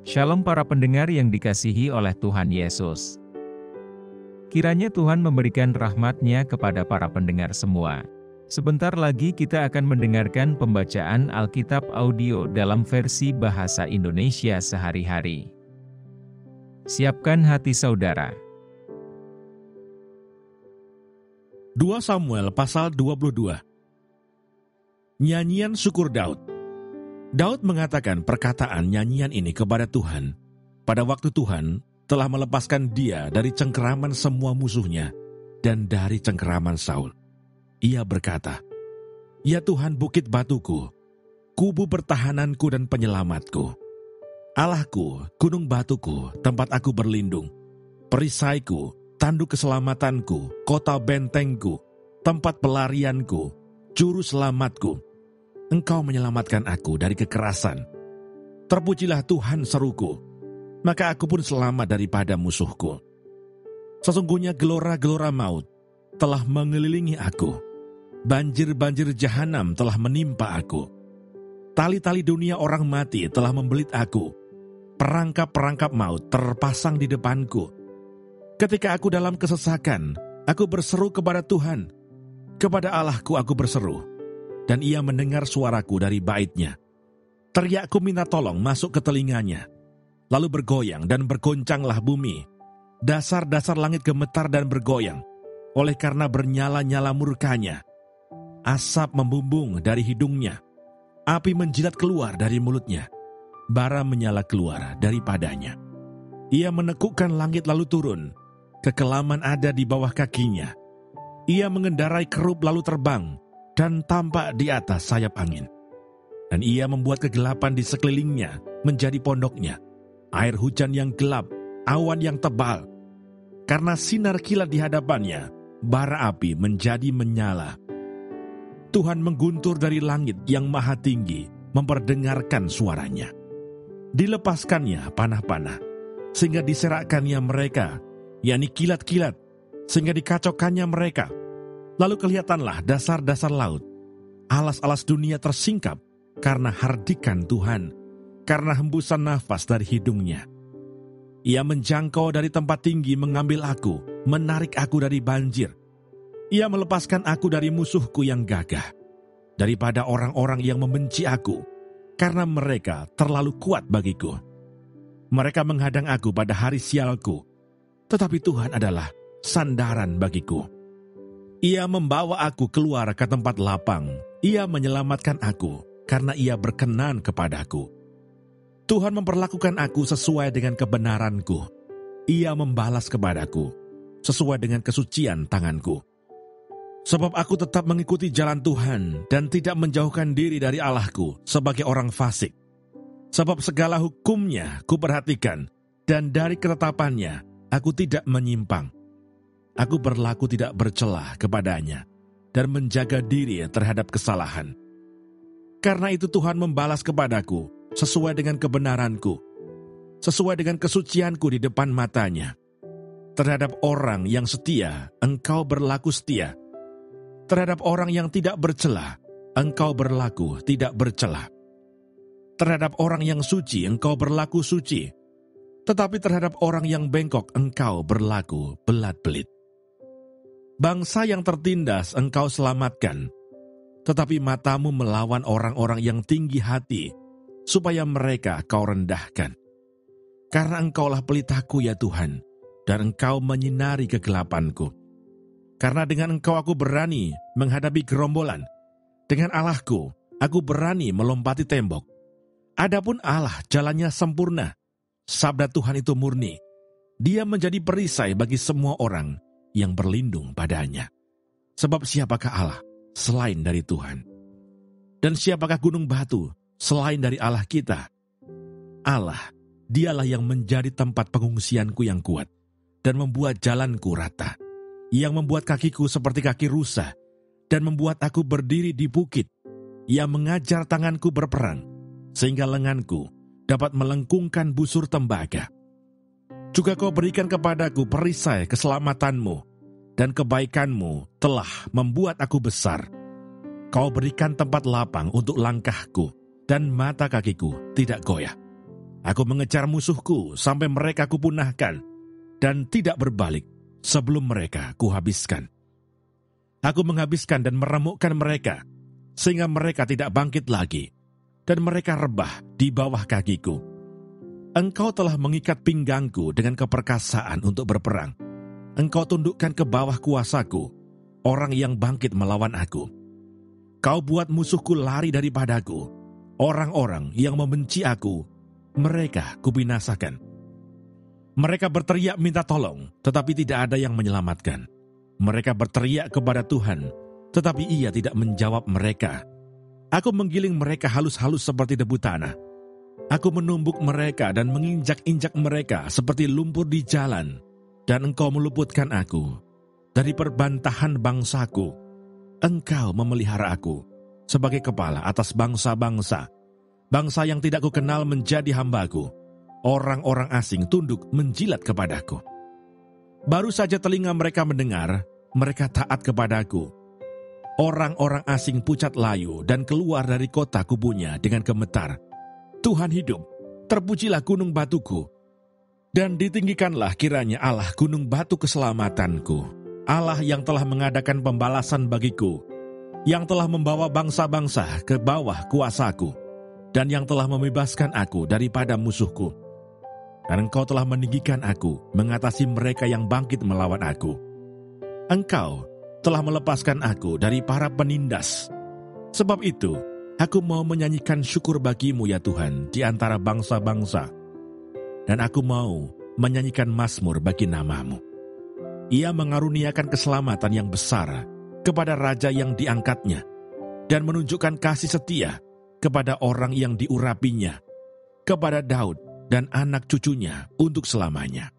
Shalom para pendengar yang dikasihi oleh Tuhan Yesus. Kiranya Tuhan memberikan rahmat-Nya kepada para pendengar semua. Sebentar lagi kita akan mendengarkan pembacaan Alkitab audio dalam versi bahasa Indonesia sehari-hari. Siapkan hati saudara. 2 Samuel pasal 22. Nyanyian syukur Daud. Daud mengatakan perkataan nyanyian ini kepada Tuhan pada waktu Tuhan telah melepaskan dia dari cengkeraman semua musuhnya dan dari cengkeraman Saul. Ia berkata, "Ya Tuhan, bukit batuku, kubu pertahananku dan penyelamatku. Allahku, gunung batuku, tempat aku berlindung, perisaiku, tanduk keselamatanku, kota bentengku, tempat pelarianku, juru selamatku. Engkau menyelamatkan aku dari kekerasan. Terpujilah Tuhan seruku, maka aku pun selamat daripada musuhku. Sesungguhnya gelora-gelora maut telah mengelilingi aku. Banjir-banjir jahanam telah menimpa aku. Tali-tali dunia orang mati telah membelit aku. Perangkap-perangkap maut terpasang di depanku. Ketika aku dalam kesesakan, aku berseru kepada Tuhan. Kepada Allahku aku berseru, dan ia mendengar suaraku dari bait-Nya. Teriakku minta tolong masuk ke telinganya. Lalu bergoyang dan bergoncanglah bumi. Dasar-dasar langit gemetar dan bergoyang, oleh karena bernyala-nyala murkanya. Asap membumbung dari hidungnya. Api menjilat keluar dari mulutnya. Bara menyala keluar daripadanya. Ia menekukkan langit lalu turun. Kekelaman ada di bawah kakinya. Ia mengendarai kerub lalu terbang, dan tampak di atas sayap angin. Dan ia membuat kegelapan di sekelilingnya menjadi pondoknya, air hujan yang gelap, awan yang tebal. Karena sinar kilat di hadapannya, bara api menjadi menyala. Tuhan mengguntur dari langit yang maha tinggi, memperdengarkan suaranya. Dilepaskannya panah-panah, sehingga diserakkannya mereka, yakni kilat-kilat, sehingga dikacaukannya mereka. Lalu kelihatanlah dasar-dasar laut. Alas-alas dunia tersingkap karena hardikan Tuhan, karena hembusan nafas dari hidungnya. Ia menjangkau dari tempat tinggi mengambil aku, menarik aku dari banjir. Ia melepaskan aku dari musuhku yang gagah, daripada orang-orang yang membenci aku, karena mereka terlalu kuat bagiku. Mereka menghadang aku pada hari sialku, tetapi Tuhan adalah sandaran bagiku. Ia membawa aku keluar ke tempat lapang. Ia menyelamatkan aku, karena ia berkenan kepadaku. Tuhan memperlakukan aku sesuai dengan kebenaranku. Ia membalas kepadaku, sesuai dengan kesucian tanganku. Sebab aku tetap mengikuti jalan Tuhan, dan tidak menjauhkan diri dari Allahku sebagai orang fasik. Sebab segala hukumnya kuperhatikan, dan dari ketetapannya aku tidak menyimpang. Aku berlaku tidak bercelah kepadanya dan menjaga diri terhadap kesalahan. Karena itu Tuhan membalas kepadaku sesuai dengan kebenaranku, sesuai dengan kesucianku di depan matanya. Terhadap orang yang setia, engkau berlaku setia. Terhadap orang yang tidak bercelah, engkau berlaku tidak bercelah. Terhadap orang yang suci, engkau berlaku suci. Tetapi terhadap orang yang bengkok, engkau berlaku belat-belit. Bangsa yang tertindas engkau selamatkan, tetapi matamu melawan orang-orang yang tinggi hati, supaya mereka kau rendahkan. Karena engkaulah pelitaku ya Tuhan, dan engkau menyinari kegelapanku. Karena dengan engkau aku berani menghadapi gerombolan, dengan Allahku aku berani melompati tembok. Adapun Allah jalannya sempurna, sabda Tuhan itu murni. Dia menjadi perisai bagi semua orang yang berlindung padanya. Sebab siapakah Allah selain dari Tuhan? Dan siapakah gunung batu selain dari Allah kita? Allah, dialah yang menjadi tempat pengungsianku yang kuat, dan membuat jalanku rata, yang membuat kakiku seperti kaki rusa, dan membuat aku berdiri di bukit, yang mengajar tanganku berperang, sehingga lenganku dapat melengkungkan busur tembaga. Juga kau berikan kepadaku perisai keselamatanmu, dan kebaikanmu telah membuat aku besar. Kau berikan tempat lapang untuk langkahku, dan mata kakiku tidak goyah. Aku mengejar musuhku sampai mereka kupunahkan, dan tidak berbalik sebelum mereka kuhabiskan. Aku menghabiskan dan meremukkan mereka, sehingga mereka tidak bangkit lagi, dan mereka rebah di bawah kakiku. Engkau telah mengikat pinggangku dengan keperkasaan untuk berperang. Engkau tundukkan ke bawah kuasaku orang yang bangkit melawan aku. Kau buat musuhku lari daripadaku. Orang-orang yang membenci aku, mereka kubinasakan. Mereka berteriak minta tolong, tetapi tidak ada yang menyelamatkan. Mereka berteriak kepada Tuhan, tetapi Ia tidak menjawab mereka. Aku menggiling mereka halus-halus seperti debu tanah. Aku menumbuk mereka dan menginjak-injak mereka seperti lumpur di jalan. Dan Engkau meluputkan aku dari perbantahan bangsaku. Engkau memelihara aku sebagai kepala atas bangsa-bangsa. Bangsa yang tidak kukenal menjadi hambaku. Orang-orang asing tunduk menjilat kepadaku. Baru saja telinga mereka mendengar, mereka taat kepadaku. Orang-orang asing pucat layu dan keluar dari kota kubunya dengan gemetar. Tuhan hidup, terpujilah gunung batuku. Dan ditinggikanlah kiranya Allah gunung batu keselamatanku. Allah yang telah mengadakan pembalasan bagiku, yang telah membawa bangsa-bangsa ke bawah kuasaku, dan yang telah membebaskan aku daripada musuhku. Dan Engkau telah meninggikan aku mengatasi mereka yang bangkit melawan aku. Engkau telah melepaskan aku dari para penindas. Sebab itu, aku mau menyanyikan syukur bagimu ya Tuhan di antara bangsa-bangsa. Dan aku mau menyanyikan mazmur bagi namamu. Ia mengaruniakan keselamatan yang besar kepada raja yang diangkatnya, dan menunjukkan kasih setia kepada orang yang diurapinya, kepada Daud dan anak cucunya untuk selamanya.